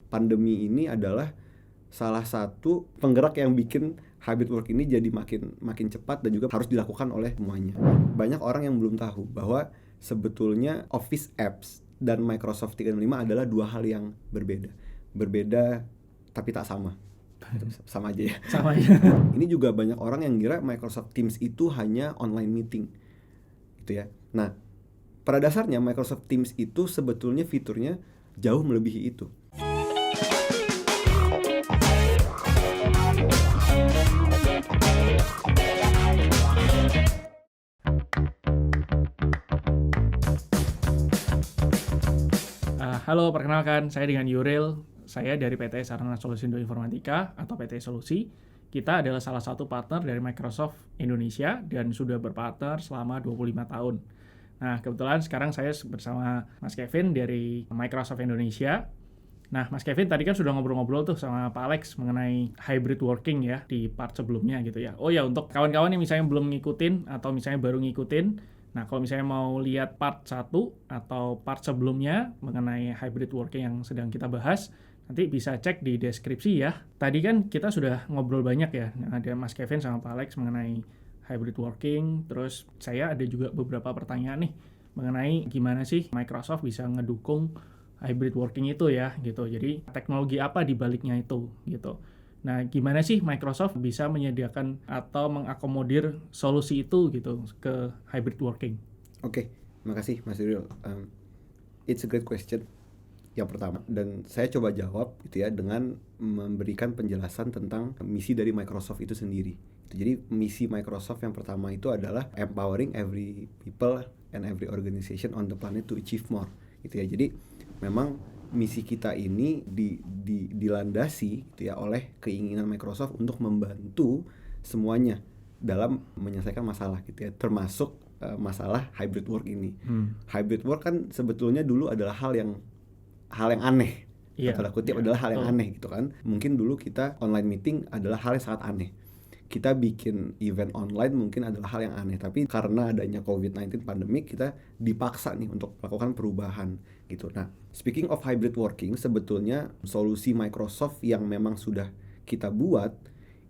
pandemi ini adalah salah satu penggerak yang bikin hybrid work ini jadi makin cepat dan juga harus dilakukan oleh semuanya. Banyak orang yang belum tahu bahwa sebetulnya Office Apps dan Microsoft 365 adalah dua hal yang berbeda. Berbeda tapi tak sama. Sama aja ya. Sama aja. Ini juga banyak orang yang kira Microsoft Teams itu hanya online meeting. Gitu ya. Nah, pada dasarnya Microsoft Teams itu sebetulnya fiturnya jauh melebihi itu. Halo, perkenalkan saya dengan Yuril. Saya dari PT Sarana Solusi Indo Informatika atau PT Solusi. Kita adalah salah satu partner dari Microsoft Indonesia dan sudah berpartner selama 25 tahun. Nah, kebetulan sekarang saya bersama Mas Kevin dari Microsoft Indonesia. Nah, Mas Kevin tadi kan sudah ngobrol-ngobrol tuh sama Pak Alex mengenai hybrid working ya di part sebelumnya gitu ya. Oh ya, untuk kawan-kawan yang misalnya belum ngikutin atau misalnya baru ngikutin, nah kalau misalnya mau lihat part 1 atau part sebelumnya mengenai hybrid working yang sedang kita bahas, nanti bisa cek di deskripsi ya. Tadi kan kita sudah ngobrol banyak ya, ada Mas Kevin sama Pak Alex mengenai hybrid working, terus saya ada juga beberapa pertanyaan nih mengenai gimana sih Microsoft bisa ngedukung hybrid working itu ya gitu. Jadi teknologi apa di baliknya itu gitu. Nah, gimana sih Microsoft bisa menyediakan atau mengakomodir solusi itu gitu ke hybrid working? Oke, makasih Mas Yuril. It's a great question. Yang pertama, dan saya coba jawab gitu ya dengan memberikan penjelasan tentang misi dari Microsoft itu sendiri. Jadi misi Microsoft yang pertama itu adalah empowering every people and every organization on the planet to achieve more. Gitu ya. Jadi memang misi kita ini dilandasi gitu ya oleh keinginan Microsoft untuk membantu semuanya dalam menyelesaikan masalah gitu ya, termasuk masalah hybrid work ini. Hybrid work kan sebetulnya dulu adalah hal yang aneh. Kata kutip adalah hal yang aneh gitu kan. Mungkin dulu kita online meeting adalah hal yang sangat aneh. Kita bikin event online mungkin adalah hal yang aneh, tapi karena adanya COVID-19 pandemic kita dipaksa nih untuk melakukan perubahan gitu. Nah, speaking of hybrid working, sebetulnya solusi Microsoft yang memang sudah kita buat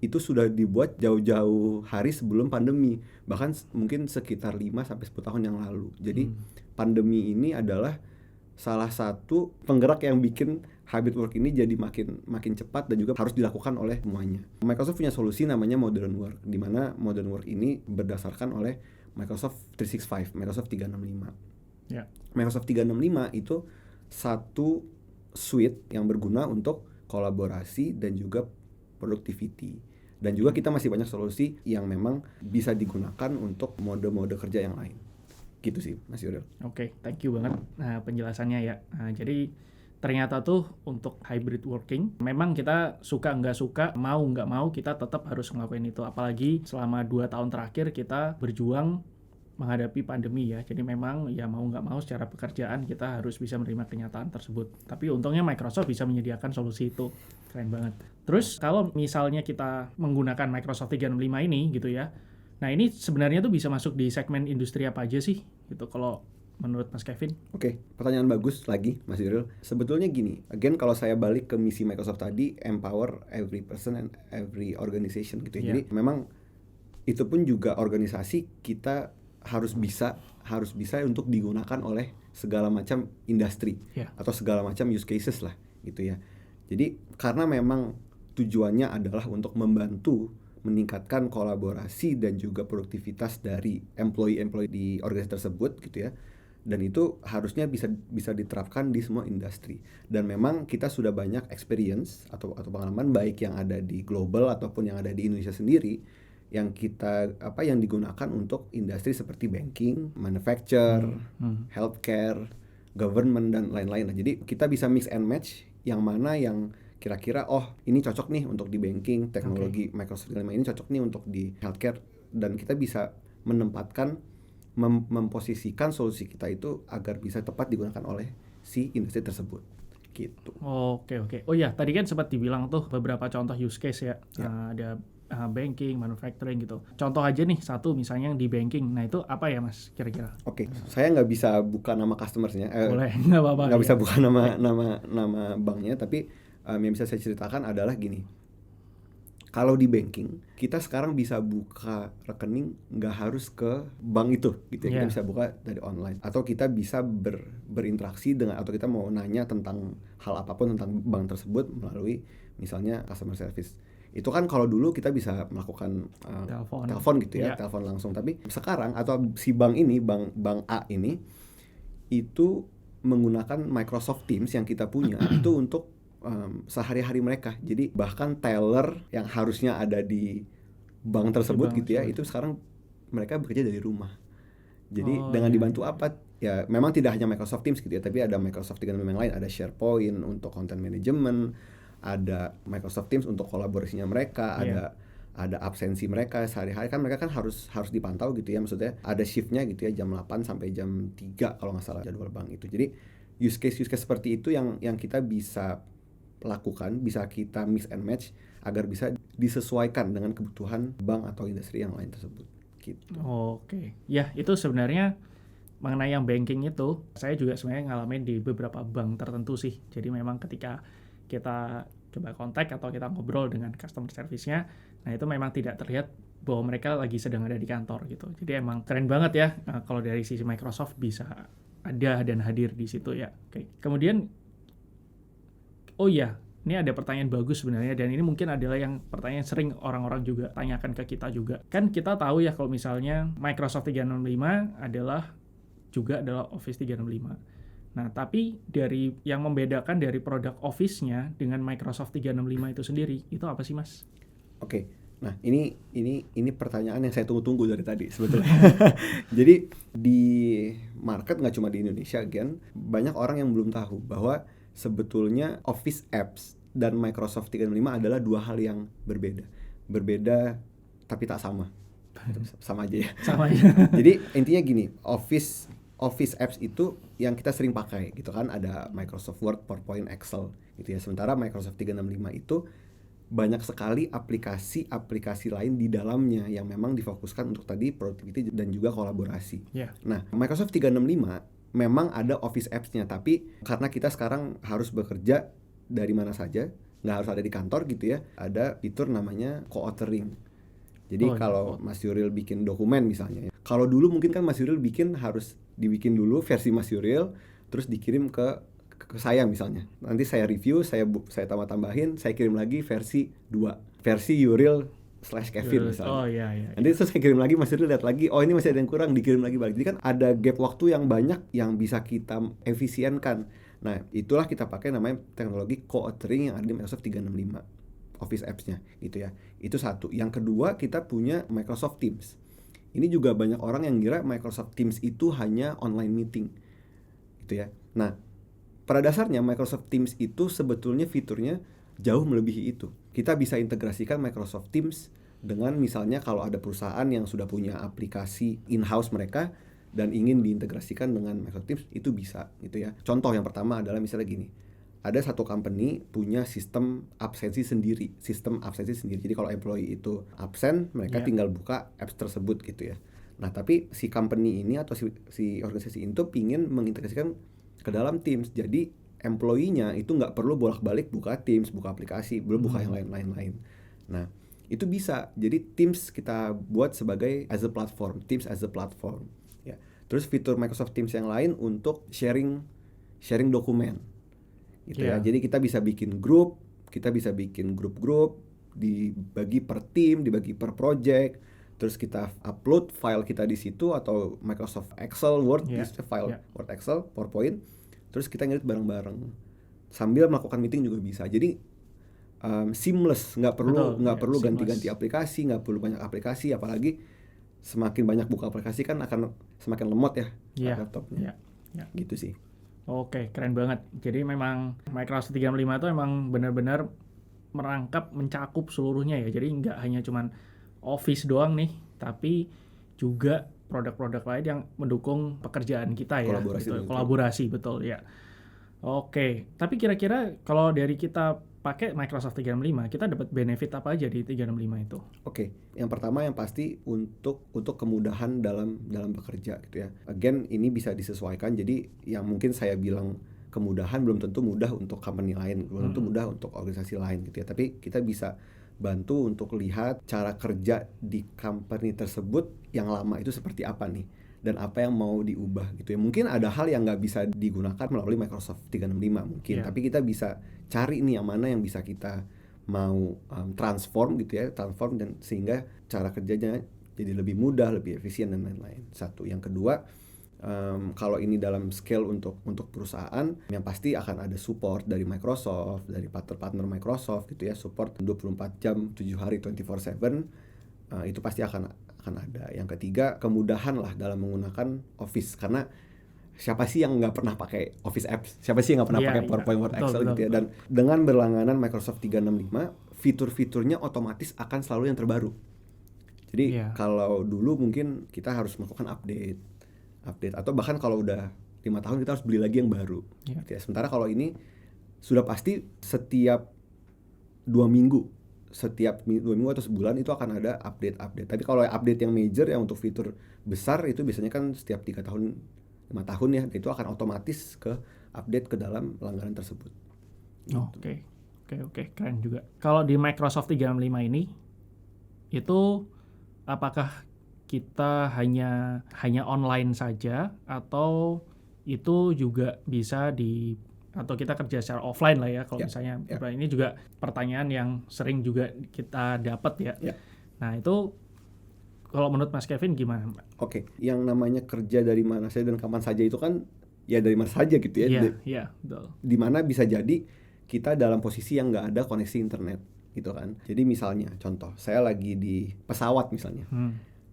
itu sudah dibuat jauh-jauh hari sebelum pandemi, bahkan mungkin sekitar 5-10 tahun yang lalu. Jadi pandemi ini adalah salah satu penggerak yang bikin hybrid work ini jadi makin cepat dan juga harus dilakukan oleh semuanya. Microsoft punya solusi namanya Modern Work, di mana Modern Work ini berdasarkan oleh Microsoft 365, Microsoft 365. Yeah. Microsoft 365 itu satu suite yang berguna untuk kolaborasi dan juga productivity. Dan juga kita masih banyak solusi yang memang bisa digunakan untuk mode-mode kerja yang lain. Gitu sih Mas Yuril. Oke, thank you banget penjelasannya ya. Jadi ternyata tuh untuk hybrid working memang kita suka nggak suka, mau nggak mau kita tetap harus ngelakuin itu. Apalagi selama 2 tahun terakhir kita berjuang menghadapi pandemi ya. Jadi memang ya mau nggak mau secara pekerjaan kita harus bisa menerima kenyataan tersebut. Tapi untungnya Microsoft bisa menyediakan solusi itu. Keren banget. Terus kalau misalnya kita menggunakan Microsoft 365 ini gitu ya. Nah, ini sebenarnya tuh bisa masuk di segmen industri apa aja sih gitu kalau menurut Mas Kevin? Oke, pertanyaan bagus lagi Mas Yuril. Sebetulnya gini, again kalau saya balik ke misi Microsoft tadi, empower every person and every organization gitu ya. Jadi memang itu pun juga organisasi kita harus bisa untuk digunakan oleh segala macam industri atau segala macam use cases lah gitu ya. Jadi karena memang tujuannya adalah untuk membantu meningkatkan kolaborasi dan juga produktivitas dari employee di organisasi tersebut gitu ya. Dan itu harusnya bisa diterapkan di semua industri. Dan memang kita sudah banyak experience atau pengalaman baik yang ada di global ataupun yang ada di Indonesia sendiri yang digunakan untuk industri seperti banking, manufacture, healthcare, government dan lain-lain. Nah, jadi kita bisa mix and match yang mana yang kira-kira ini cocok nih untuk di banking, teknologi Microsoft 365 ini cocok nih untuk di healthcare, dan kita bisa menempatkan memposisikan solusi kita itu agar bisa tepat digunakan oleh si industri tersebut gitu. Oke. Oh ya, tadi kan sempat dibilang tuh beberapa contoh use case ya. Ada banking, manufacturing gitu. Contoh aja nih satu misalnya yang di banking. Nah itu apa ya Mas kira-kira? Oke, saya nggak bisa buka nama customersnya, Boleh, nggak apa-apa. nggak bisa Ya. buka nama banknya, tapi yang bisa saya ceritakan adalah gini. Kalau di banking, kita sekarang bisa buka rekening nggak harus ke bank itu, gitu ya. Kita bisa buka dari online, atau kita bisa berinteraksi dengan, atau kita mau nanya tentang hal apapun tentang bank tersebut melalui misalnya customer service. Itu kan kalau dulu kita bisa melakukan telepon gitu ya, telepon langsung. Tapi sekarang atau si bank ini, bank A ini, itu menggunakan Microsoft Teams yang kita punya itu untuk sehari-hari mereka. Jadi bahkan teller yang harusnya ada di bank tersebut gitu ya, itu sekarang mereka bekerja dari rumah. Jadi dengan dibantu apa? Ya memang tidak hanya Microsoft Teams gitu ya, tapi ada Microsoft 365 yang lain, ada SharePoint untuk content management, ada Microsoft Teams untuk kolaborasinya mereka, ada absensi mereka sehari-hari, kan mereka kan harus dipantau gitu ya, maksudnya ada shiftnya gitu ya, jam 8 sampai jam 3 kalau nggak salah jadwal bank itu. Jadi use case seperti itu yang kita bisa lakukan, bisa kita mix and match agar bisa disesuaikan dengan kebutuhan bank atau industri yang lain tersebut gitu. Oke. Ya, itu sebenarnya mengenai yang banking itu, saya juga sebenarnya ngalamin di beberapa bank tertentu sih. Jadi memang ketika kita coba kontak atau kita ngobrol dengan customer service-nya, nah itu memang tidak terlihat bahwa mereka lagi sedang ada di kantor gitu. Jadi emang keren banget ya kalau dari sisi Microsoft bisa ada dan hadir di situ ya. Oke. Kemudian oh iya, ini ada pertanyaan bagus sebenarnya, dan ini mungkin adalah yang pertanyaan sering orang-orang juga tanyakan ke kita juga. Kan kita tahu ya kalau misalnya Microsoft 365 adalah Office 365. Nah, tapi dari yang membedakan dari produk Office-nya dengan Microsoft 365 itu sendiri, itu apa sih, Mas? Oke. Nah, ini pertanyaan yang saya tunggu-tunggu dari tadi sebetulnya. Jadi di market, nggak cuma di Indonesia, Gen, banyak orang yang belum tahu bahwa sebetulnya Office Apps dan Microsoft 365 adalah dua hal yang berbeda. Berbeda tapi tak sama. Sama aja ya. Sama aja. Jadi intinya gini, Office Apps itu yang kita sering pakai gitu kan, ada Microsoft Word, PowerPoint, Excel gitu ya. Sementara Microsoft 365 itu banyak sekali aplikasi lain di dalamnya yang memang difokuskan untuk tadi productivity dan juga kolaborasi. Nah, Microsoft 365 memang ada Office Apps-nya, tapi karena kita sekarang harus bekerja dari mana saja, nggak harus ada di kantor gitu ya, ada fitur namanya co-authoring. Jadi kalau Mas Yuril bikin dokumen misalnya, kalau dulu mungkin kan Mas Yuril harus dibikin dulu versi Mas Yuril, terus dikirim ke saya misalnya. Nanti saya review, saya tambah-tambahin, saya kirim lagi versi 2, versi Yuril /Kevin misalnya. Nanti terus saya kirim lagi, Mas Yuril lihat lagi, oh ini masih ada yang kurang, dikirim lagi balik. Jadi kan ada gap waktu yang banyak yang bisa kita efisienkan. Nah, itulah kita pakai namanya teknologi co-authoring yang ada di Microsoft 365 Office Apps-nya gitu ya. Itu satu. Yang kedua, kita punya Microsoft Teams. Ini juga banyak orang yang kira Microsoft Teams itu hanya online meeting gitu ya. Nah, pada dasarnya Microsoft Teams itu sebetulnya fiturnya jauh melebihi itu. Kita bisa integrasikan Microsoft Teams dengan misalnya kalau ada perusahaan yang sudah punya aplikasi in-house mereka dan ingin diintegrasikan dengan Microsoft Teams, itu bisa gitu ya. Contoh yang pertama adalah misalnya gini. Ada satu company punya sistem absensi sendiri. Jadi kalau employee itu absen, mereka tinggal buka apps tersebut gitu ya. Nah, tapi si company ini atau si organisasi itu ingin mengintegrasikan ke dalam Teams. Jadi employee-nya itu nggak perlu bolak-balik buka Teams, buka aplikasi, belum buka yang lain-lain. Nah, itu bisa. Jadi Teams kita buat sebagai as a platform, Teams as a platform. Ya. Terus fitur Microsoft Teams yang lain untuk sharing dokumen. Gitu ya. Jadi kita bisa bikin grup, kita bisa bikin grup-grup, dibagi per tim, dibagi per project. Terus kita upload file kita di situ atau Microsoft Excel, Word, file Word, Excel, PowerPoint. Terus kita ngedit bareng-bareng sambil melakukan meeting juga bisa. Jadi seamless, nggak perlu ganti-ganti aplikasi, nggak perlu banyak aplikasi, apalagi semakin banyak buka aplikasi kan akan semakin lemot ya laptopnya. Gitu sih. Oke, keren banget. Jadi memang Microsoft 365 itu emang benar-benar mencakup seluruhnya ya. Jadi nggak hanya cuman Office doang nih, tapi juga produk-produk lain yang mendukung pekerjaan kita ya. Kolaborasi betul ya. Oke, tapi kira-kira kalau dari kita pakai Microsoft 365, kita dapat benefit apa aja di 365 itu? Oke, yang pertama yang pasti untuk kemudahan dalam bekerja gitu ya. Again, ini bisa disesuaikan. Jadi yang mungkin saya bilang kemudahan belum tentu mudah untuk company lain, belum tentu mudah untuk organisasi lain gitu ya. Tapi kita bisa bantu untuk lihat cara kerja di company tersebut yang lama itu seperti apa nih, dan apa yang mau diubah gitu ya. Mungkin ada hal yang nggak bisa digunakan melalui Microsoft 365 mungkin, Ya. tapi kita bisa cari nih yang mana yang bisa kita mau transform gitu ya, transform, dan sehingga cara kerjanya jadi lebih mudah, lebih efisien dan lain-lain. Satu. Yang kedua, kalau ini dalam scale untuk perusahaan, yang pasti akan ada support dari Microsoft, dari partner-partner Microsoft gitu ya, support 24 jam 7 hari 24/7. Itu pasti akan ada. Yang ketiga, kemudahan lah dalam menggunakan Office, karena siapa sih yang nggak pernah pakai Office apps? Siapa sih yang nggak pernah Iya, pakai iya. PowerPoint, Word, Betul, Excel betul, gitu ya? betul. Dan dengan berlangganan Microsoft 365, fitur-fiturnya otomatis akan selalu yang terbaru. Jadi Iya. kalau dulu mungkin kita harus melakukan update, atau bahkan kalau udah 5 tahun kita harus beli lagi yang baru. Iya. Gitu ya. Sementara kalau ini sudah pasti setiap 2 minggu, setiap 2 minggu atau sebulan itu akan ada update. Tapi kalau update yang major yang untuk fitur besar itu biasanya kan setiap 3 tahun, 5 tahun ya, itu akan otomatis ke update ke dalam langganan tersebut. Oke, keren juga. Kalau di Microsoft 365 ini, itu apakah kita hanya online saja, atau itu juga bisa atau kita kerja secara offline lah ya, kalau Ya, misalnya. ya. Ini juga pertanyaan yang sering juga kita dapat ya. Ya. Nah, itu kalau menurut Mas Kevin gimana, Mbak? Oke, yang namanya kerja dari mana saja dan kapan saja itu kan ya dari mana saja gitu ya. Iya, betul. Di mana bisa jadi kita dalam posisi yang nggak ada koneksi internet gitu kan. Jadi misalnya contoh, saya lagi di pesawat misalnya.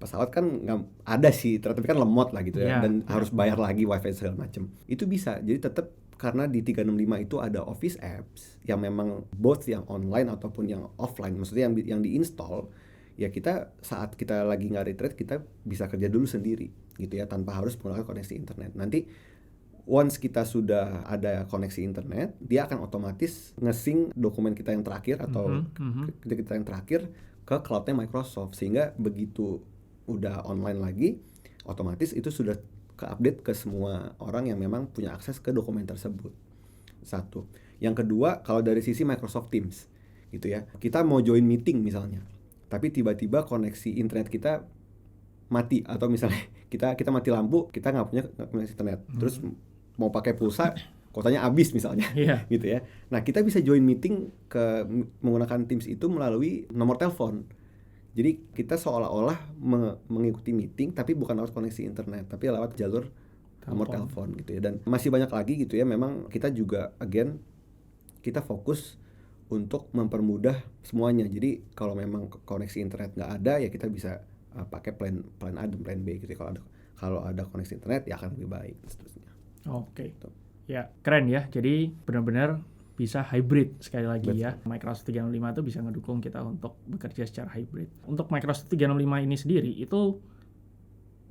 Pesawat kan nggak ada sih, tapi kan lemot lah gitu ya, dan harus bayar lagi wifi segala macem. Itu bisa, jadi tetap karena di 365 itu ada Office apps yang memang both yang online ataupun yang offline, maksudnya yang diinstal, ya kita saat kita lagi nggak retreat kita bisa kerja dulu sendiri gitu ya, tanpa harus menggunakan koneksi internet. Nanti once kita sudah ada koneksi internet, dia akan otomatis nge-sync dokumen kita yang terakhir atau kita yang terakhir ke cloudnya Microsoft, sehingga begitu udah online lagi, otomatis itu sudah ke-update ke semua orang yang memang punya akses ke dokumen tersebut. Satu. Yang kedua, kalau dari sisi Microsoft Teams gitu ya, kita mau join meeting misalnya, tapi tiba-tiba koneksi internet kita mati, atau misalnya kita mati lampu, kita nggak punya koneksi internet, terus mau pakai pulsa, kuotanya habis misalnya, gitu ya. Nah, kita bisa join meeting menggunakan Teams itu melalui nomor telepon. Jadi kita seolah-olah mengikuti meeting, tapi bukan lewat koneksi internet, tapi lewat jalur nomor telepon gitu ya. Dan masih banyak lagi gitu ya. Memang kita juga kita fokus untuk mempermudah semuanya. Jadi kalau memang koneksi internet nggak ada, ya kita bisa pakai plan A dan plan B gitu ya. Kalau ada koneksi internet ya akan lebih baik seterusnya. Oke. Ya, keren ya. Jadi benar-benar bisa hybrid sekali lagi. Betul. Ya. Microsoft 365 itu bisa ngedukung kita untuk bekerja secara hybrid. Untuk Microsoft 365 ini sendiri itu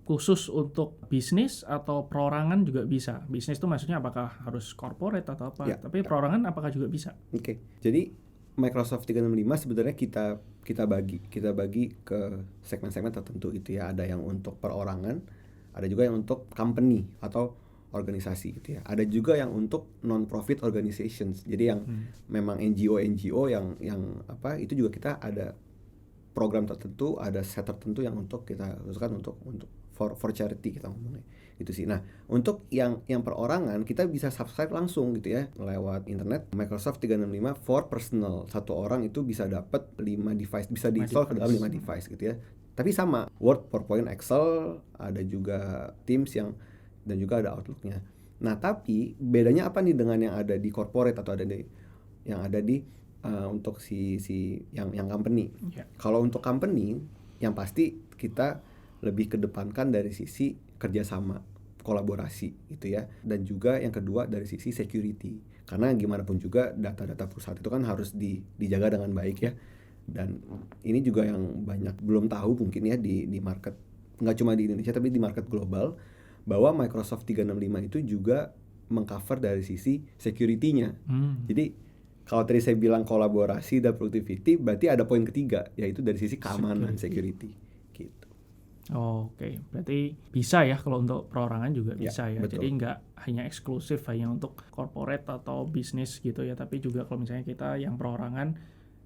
khusus untuk bisnis atau perorangan juga bisa. Bisnis itu maksudnya apakah harus corporate atau apa? Ya, tapi perorangan apakah juga bisa? Oke. Jadi Microsoft 365 sebenarnya kita bagi ke segmen-segmen tertentu gitu ya. Ada yang untuk perorangan, ada juga yang untuk company atau organisasi gitu ya. Ada juga yang untuk non-profit organizations. Jadi yang memang NGO yang itu juga kita ada program tertentu, ada set tertentu yang untuk kita khususkan untuk for charity kita ngomongnya. Itu sih. Nah, untuk yang perorangan kita bisa subscribe langsung gitu ya lewat internet. Microsoft 365 for personal. Satu orang itu bisa dapat 5 device, bisa di-install ke dalam 5 device gitu ya. Tapi sama Word, PowerPoint, Excel, ada juga Teams dan juga ada Outlook-nya. Nah, tapi bedanya apa nih dengan yang ada di corporate atau yang ada di untuk yang company? Yeah. Kalau untuk company, yang pasti kita lebih kedepankan dari sisi kerjasama, kolaborasi gitu ya. Dan juga yang kedua dari sisi security. Karena gimana pun juga data-data perusahaan itu kan harus dijaga dengan baik ya. Dan ini juga yang banyak belum tahu mungkin ya di market, nggak cuma di Indonesia tapi di market global, bahwa Microsoft 365 itu juga mengcover dari sisi security-nya. Hmm. Jadi kalau tadi saya bilang kolaborasi dan productivity, berarti ada poin ketiga, yaitu dari sisi keamanan security. Gitu. Oke, berarti bisa ya kalau untuk perorangan juga Ya, bisa ya. betul. Jadi nggak hanya eksklusif hanya untuk corporate atau bisnis gitu ya, tapi juga kalau misalnya kita yang perorangan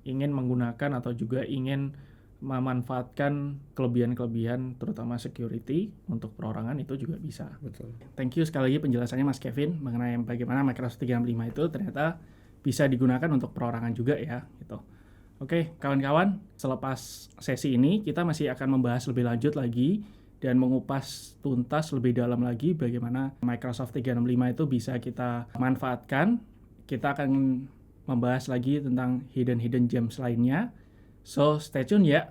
ingin menggunakan atau juga ingin memanfaatkan kelebihan-kelebihan terutama security untuk perorangan itu juga bisa. Betul. Thank you sekali lagi penjelasannya Mas Kevin mengenai bagaimana Microsoft 365 itu ternyata bisa digunakan untuk perorangan juga ya gitu. Oke, kawan-kawan, selepas sesi ini kita masih akan membahas lebih lanjut lagi dan mengupas tuntas lebih dalam lagi bagaimana Microsoft 365 itu bisa kita manfaatkan. Kita akan membahas lagi tentang hidden gems lainnya. So, stay tune ya.